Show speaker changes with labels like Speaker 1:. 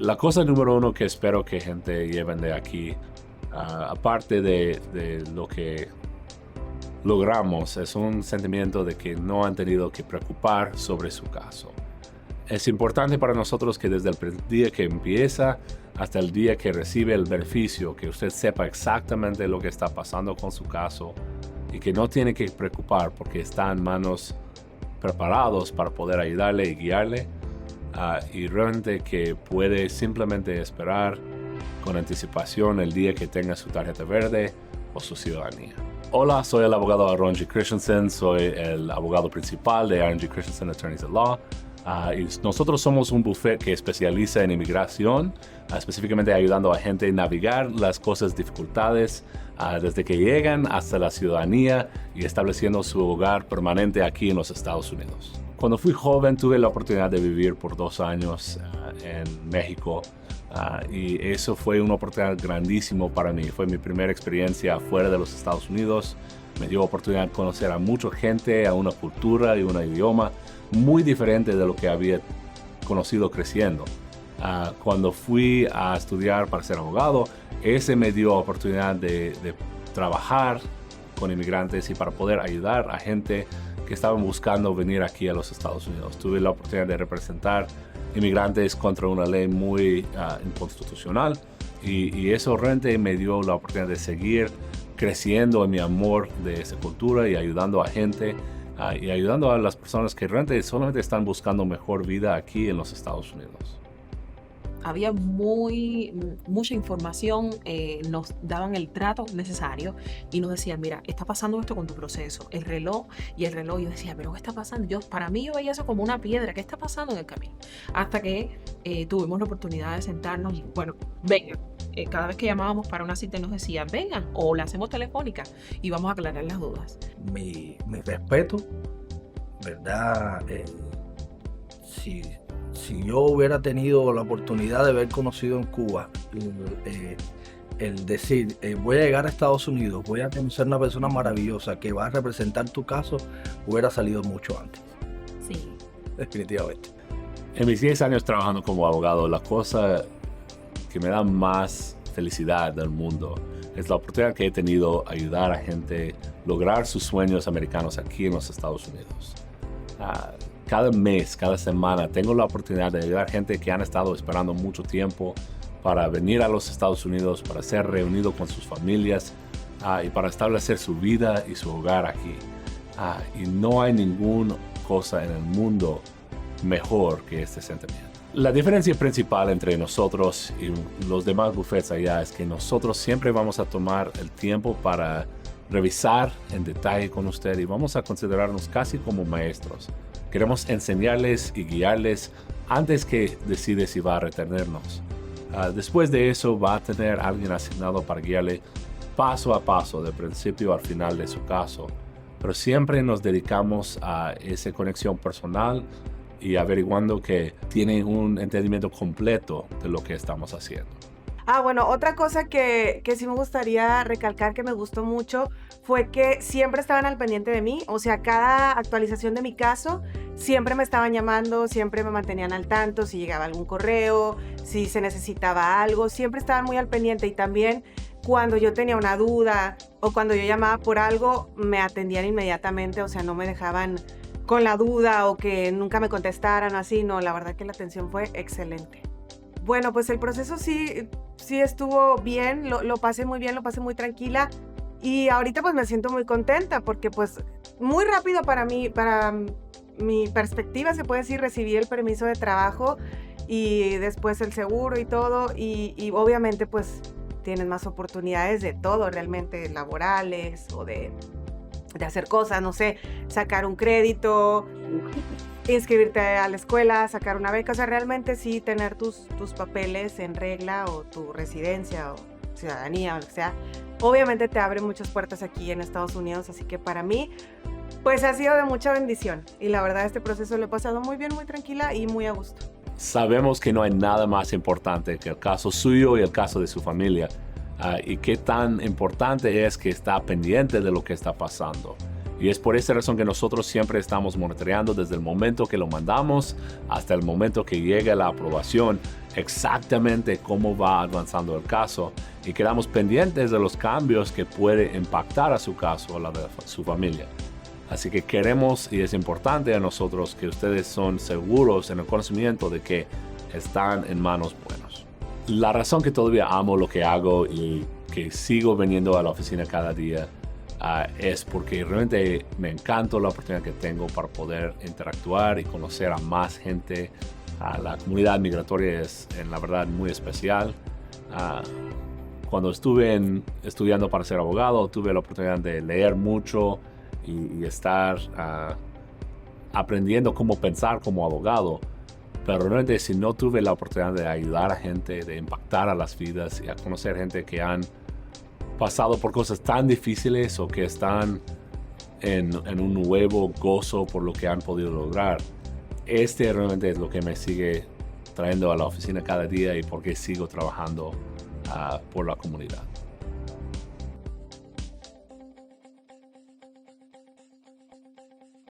Speaker 1: La cosa número uno que espero que gente lleven de aquí, aparte de lo que logramos, es un sentimiento de que no han tenido que preocupar sobre su caso. Es importante para nosotros que desde el día que empieza hasta el día que recibe el beneficio, que usted sepa exactamente lo que está pasando con su caso y que no tiene que preocupar porque está en manos preparados para poder ayudarle y guiarle, y realmente que puede simplemente esperar con anticipación el día que tenga su tarjeta verde o su ciudadanía. Hola, soy el abogado Aaron G. Christensen, soy el abogado principal de Aaron G. Christensen Attorneys at Law. Y nosotros somos un bufete que especializa en inmigración, específicamente ayudando a gente a navegar las cosas, dificultades, desde que llegan hasta la ciudadanía y estableciendo su hogar permanente aquí en los Estados Unidos. Cuando fui joven tuve la oportunidad de vivir por 2 años en México, y eso fue una oportunidad grandísima para mí. Fue mi primera experiencia fuera de los Estados Unidos. Me dio oportunidad de conocer a mucha gente, a una cultura y un idioma muy diferente de lo que había conocido creciendo. Cuando fui a estudiar para ser abogado, ese me dio oportunidad de trabajar con inmigrantes y para poder ayudar a gente que estaban buscando venir aquí a los Estados Unidos. Tuve la oportunidad de representar inmigrantes contra una ley muy inconstitucional, y eso realmente me dio la oportunidad de seguir creciendo en mi amor de esa cultura y ayudando a gente y ayudando a las personas que realmente solamente están buscando mejor vida aquí en los Estados Unidos.
Speaker 2: Había mucha información, nos daban el trato necesario y nos decían, mira, está pasando esto con tu proceso, el reloj, yo decía, pero ¿qué está pasando? Para mí yo veía eso como una piedra, ¿qué está pasando en el camino? Hasta que tuvimos la oportunidad de sentarnos y, bueno, vengan. Cada vez que llamábamos para una cita nos decían, vengan, o la hacemos telefónica y vamos a aclarar las dudas.
Speaker 3: Mi respeto, ¿verdad? Si yo hubiera tenido la oportunidad de haber conocido en Cuba, el decir, voy a llegar a Estados Unidos, voy a conocer una persona maravillosa que va a representar tu caso, hubiera salido mucho antes.
Speaker 2: Sí.
Speaker 3: Definitivamente.
Speaker 1: En mis 10 años trabajando como abogado, la cosa que me da más felicidad del mundo es la oportunidad que he tenido de ayudar a gente a lograr sus sueños americanos aquí en los Estados Unidos. Cada mes, cada semana, tengo la oportunidad de ayudar a gente que han estado esperando mucho tiempo para venir a los Estados Unidos, para ser reunido con sus familias y para establecer su vida y su hogar aquí. Y no hay ninguna cosa en el mundo mejor que este sentimiento. La diferencia principal entre nosotros y los demás bufetes allá es que nosotros siempre vamos a tomar el tiempo para revisar en detalle con usted y vamos a considerarnos casi como maestros. Queremos enseñarles y guiarles antes que decide si va a retenernos. Después de eso va a tener alguien asignado para guiarle paso a paso, de principio al final de su caso. Pero siempre nos dedicamos a esa conexión personal y averiguando que tienen un entendimiento completo de lo que estamos haciendo.
Speaker 4: Bueno, otra cosa que sí me gustaría recalcar que me gustó mucho fue que siempre estaban al pendiente de mí. O sea, cada actualización de mi caso, siempre me estaban llamando, siempre me mantenían al tanto, si llegaba algún correo, si se necesitaba algo, siempre estaban muy al pendiente. Y también cuando yo tenía una duda o cuando yo llamaba por algo, me atendían inmediatamente, o sea, no me dejaban con la duda o que nunca me contestaran o así. No, la verdad que la atención fue excelente. Bueno, pues el proceso sí estuvo bien, lo pasé muy bien, lo pasé muy tranquila y ahorita pues me siento muy contenta porque pues muy rápido para mi perspectiva se puede decir, recibí el permiso de trabajo y después el seguro y todo y obviamente pues tienes más oportunidades de todo realmente, laborales o de hacer cosas, no sé, sacar un crédito, inscribirte a la escuela, sacar una beca, o sea, realmente sí tener tus papeles en regla o tu residencia o ciudadanía o lo que sea, obviamente te abre muchas puertas aquí en Estados Unidos, así que para mí, pues ha sido de mucha bendición y la verdad este proceso lo he pasado muy bien, muy tranquila y muy a gusto.
Speaker 1: Sabemos que no hay nada más importante que el caso suyo y el caso de su familia, y qué tan importante es que está pendiente de lo que está pasando. Y es por esa razón que nosotros siempre estamos monitoreando desde el momento que lo mandamos hasta el momento que llegue la aprobación, exactamente cómo va avanzando el caso, y quedamos pendientes de los cambios que puede impactar a su caso o a la de su familia. Así que queremos, y es importante a nosotros, que ustedes son seguros en el conocimiento de que están en manos buenas. La razón que todavía amo lo que hago y que sigo viniendo a la oficina cada día es porque realmente me encanta la oportunidad que tengo para poder interactuar y conocer a más gente. La comunidad migratoria es, en la verdad, muy especial. Cuando estuve estudiando para ser abogado, tuve la oportunidad de leer mucho y estar aprendiendo cómo pensar como abogado. Pero realmente si no tuve la oportunidad de ayudar a gente, de impactar a las vidas y a conocer gente que han pasado por cosas tan difíciles o que están en un nuevo gozo por lo que han podido lograr, realmente es lo que me sigue trayendo a la oficina cada día y por qué sigo trabajando por la comunidad.